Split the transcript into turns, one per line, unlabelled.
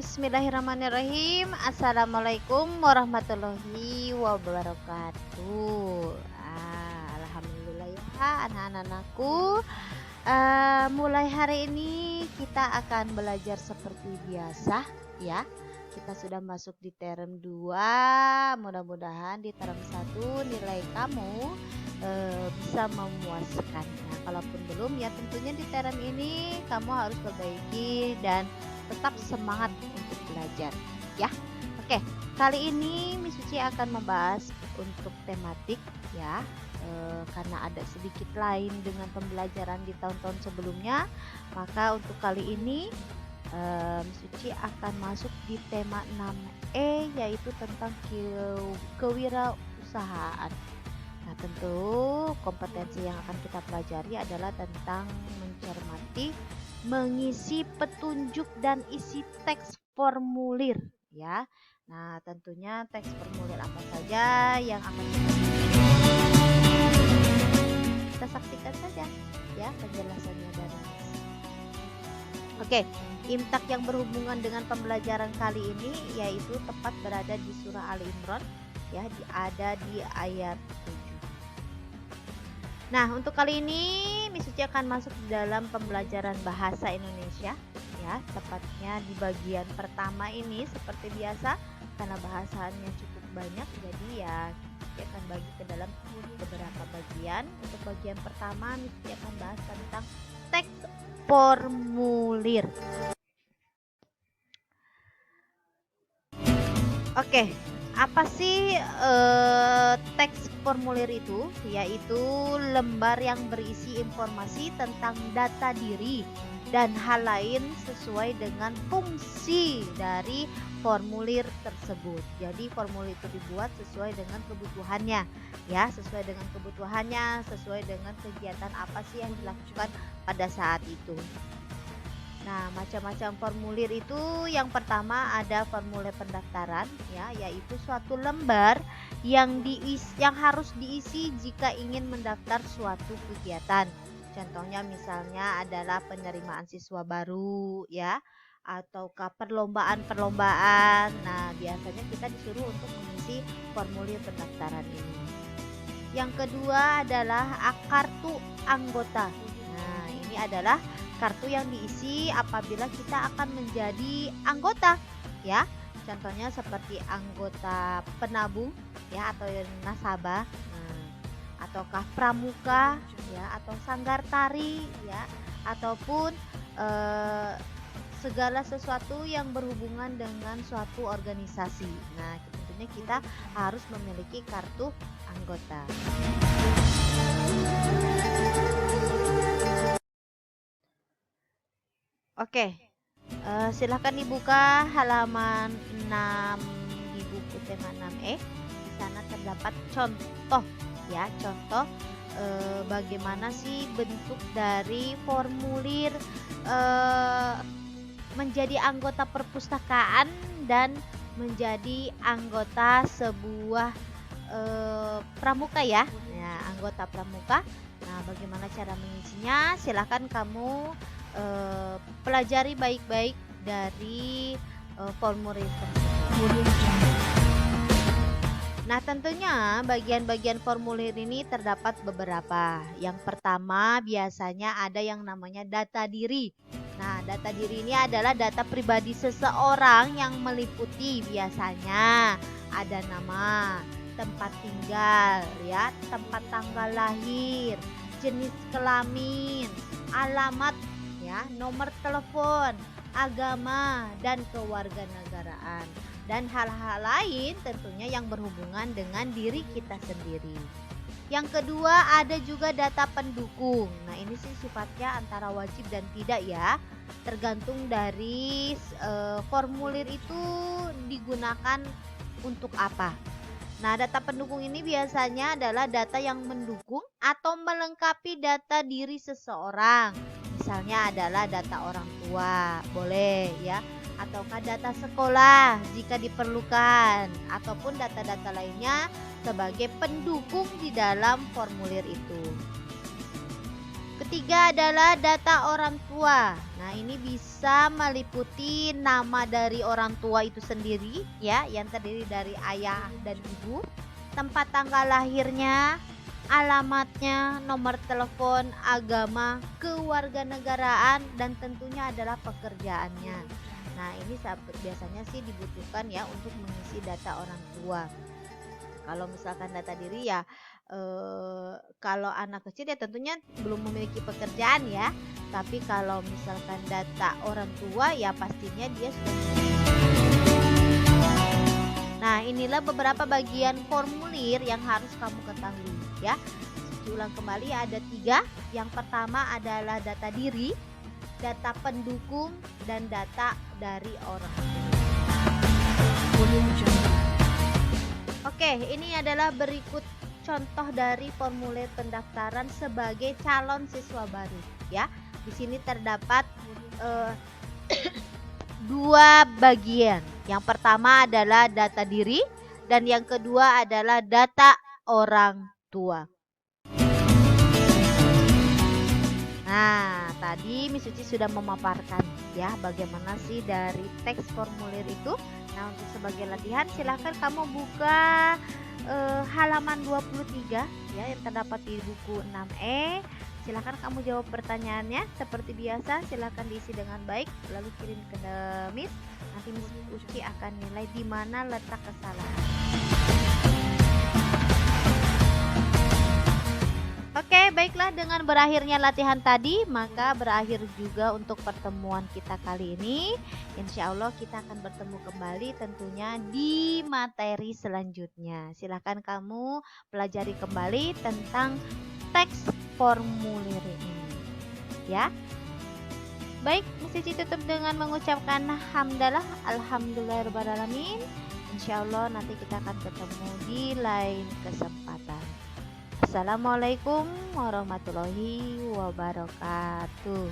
Bismillahirrahmanirrahim. Assalamualaikum warahmatullahi wabarakatuh. Alhamdulillah ya anak-anakku. Mulai hari ini kita akan belajar seperti biasa ya. Kita sudah masuk di term 2. Mudah-mudahan di term 1 nilai kamu bisa memuaskan. Nah, kalaupun belum ya tentunya di term ini kamu harus perbaiki dan tetap semangat untuk belajar ya. Oke, kali ini Miss Suci akan membahas untuk tematik ya, karena ada sedikit lain dengan pembelajaran di tahun-tahun sebelumnya, maka untuk kali ini Miss Suci akan masuk di tema 6E, yaitu tentang kewirausahaan. Nah, tentu kompetensi yang akan kita pelajari adalah tentang mencermati, mengisi petunjuk dan isi teks formulir ya. Nah, tentunya teks formulir apa saja yang akan kita saksikan saja ya penjelasannya dari Miss. Oke, imtak yang berhubungan dengan pembelajaran kali ini yaitu tepat berada di surah Ali Imran ya, ada di ayat 7. Nah, untuk kali ini Miss Suci akan masuk di dalam pembelajaran bahasa Indonesia ya, tepatnya di bagian pertama ini seperti biasa karena bahasanya cukup banyak, jadi ya Suci akan bagi ke dalam beberapa bagian. Untuk bagian pertama Miss Suci akan bahas tentang teks formulir. Oke, apa sih teks formulir itu? Yaitu lembar yang berisi informasi tentang data diri dan hal lain sesuai dengan fungsi dari formulir tersebut. Jadi formulir itu dibuat sesuai dengan kebutuhannya ya, sesuai dengan kebutuhannya, sesuai dengan kegiatan apa sih yang dilakukan pada saat itu. Nah, macam-macam formulir itu yang pertama ada formulir pendaftaran ya, yaitu suatu lembar yang harus diisi jika ingin mendaftar suatu kegiatan. Contohnya misalnya adalah penerimaan siswa baru ya, ataukah perlombaan-perlombaan. Nah, biasanya kita disuruh untuk mengisi formulir pendaftaran ini. Yang kedua adalah kartu anggota. Nah, ini adalah kartu yang diisi apabila kita akan menjadi anggota ya. Contohnya seperti anggota penabung ya, atau nasabah, ataukah pramuka ya, atau sanggar tari ya, ataupun segala sesuatu yang berhubungan dengan suatu organisasi. Nah, tentunya kita harus memiliki kartu anggota. Oke, silahkan dibuka halaman 6 di buku tema 6E. Di sana terdapat contoh ya, contoh bagaimana sih bentuk dari formulir menjadi anggota perpustakaan dan menjadi anggota sebuah pramuka ya. Nah, anggota pramuka. Nah, bagaimana cara mengisinya? Silahkan kamu pelajari baik-baik dari formulir tersebut. Nah, tentunya bagian-bagian formulir ini terdapat beberapa. Yang pertama biasanya ada yang namanya data diri. Nah, data diri ini adalah data pribadi seseorang yang meliputi biasanya ada nama, tempat tinggal ya, tempat tanggal lahir, jenis kelamin, alamat ya, nomor telepon, agama, dan kewarganegaraan, dan hal-hal lain tentunya yang berhubungan dengan diri kita sendiri. Yang kedua ada juga data pendukung. Nah, ini sih sifatnya antara wajib dan tidak ya, tergantung dari formulir itu digunakan untuk apa. Nah, data pendukung ini biasanya adalah data yang mendukung atau melengkapi data diri seseorang. Misalnya adalah data orang tua, boleh ya, ataukah data sekolah jika diperlukan, ataupun data-data lainnya sebagai pendukung di dalam formulir itu. Ketiga adalah data orang tua. Nah, ini bisa meliputi nama dari orang tua itu sendiri ya, yang terdiri dari ayah dan ibu, tempat tanggal lahirnya, alamatnya, nomor telepon, agama, kewarganegaraan, dan tentunya adalah pekerjaannya. Nah, ini biasanya sih dibutuhkan ya untuk mengisi data orang tua. Kalau misalkan data diri ya, kalau anak kecil ya tentunya belum memiliki pekerjaan ya. Tapi kalau misalkan data orang tua ya pastinya dia sudah. Nah, inilah beberapa bagian formulir yang harus kamu ketahui ya. Diulang kembali ada 3. Yang pertama adalah data diri, data pendukung, dan data dari orang tua. Oke, ini adalah berikut contoh dari formulir pendaftaran sebagai calon siswa baru ya. Di sini terdapat 2 bagian. Yang pertama adalah data diri dan yang kedua adalah data orang tua. Nah, tadi Miss Uci sudah memaparkan ya bagaimana sih dari teks formulir itu. Nah, untuk sebagai latihan silahkan kamu buka halaman 23 ya yang terdapat di buku 6E. Silahkan kamu jawab pertanyaannya seperti biasa. Silahkan diisi dengan baik lalu kirim ke Miss. Nanti Miss Uci akan nilai di mana letak kesalahan. Oke, baiklah, dengan berakhirnya latihan tadi, maka berakhir juga untuk pertemuan kita kali ini. Insya Allah kita akan bertemu kembali tentunya di materi selanjutnya. Silahkan kamu pelajari kembali tentang teks formulir ini. Ya. Baik, Miss Cici tutup dengan mengucapkan hamdalah, alhamdulillahirobbilalamin. Insya Allah nanti kita akan ketemu di lain kesempatan. Assalamualaikum warahmatullahi wabarakatuh.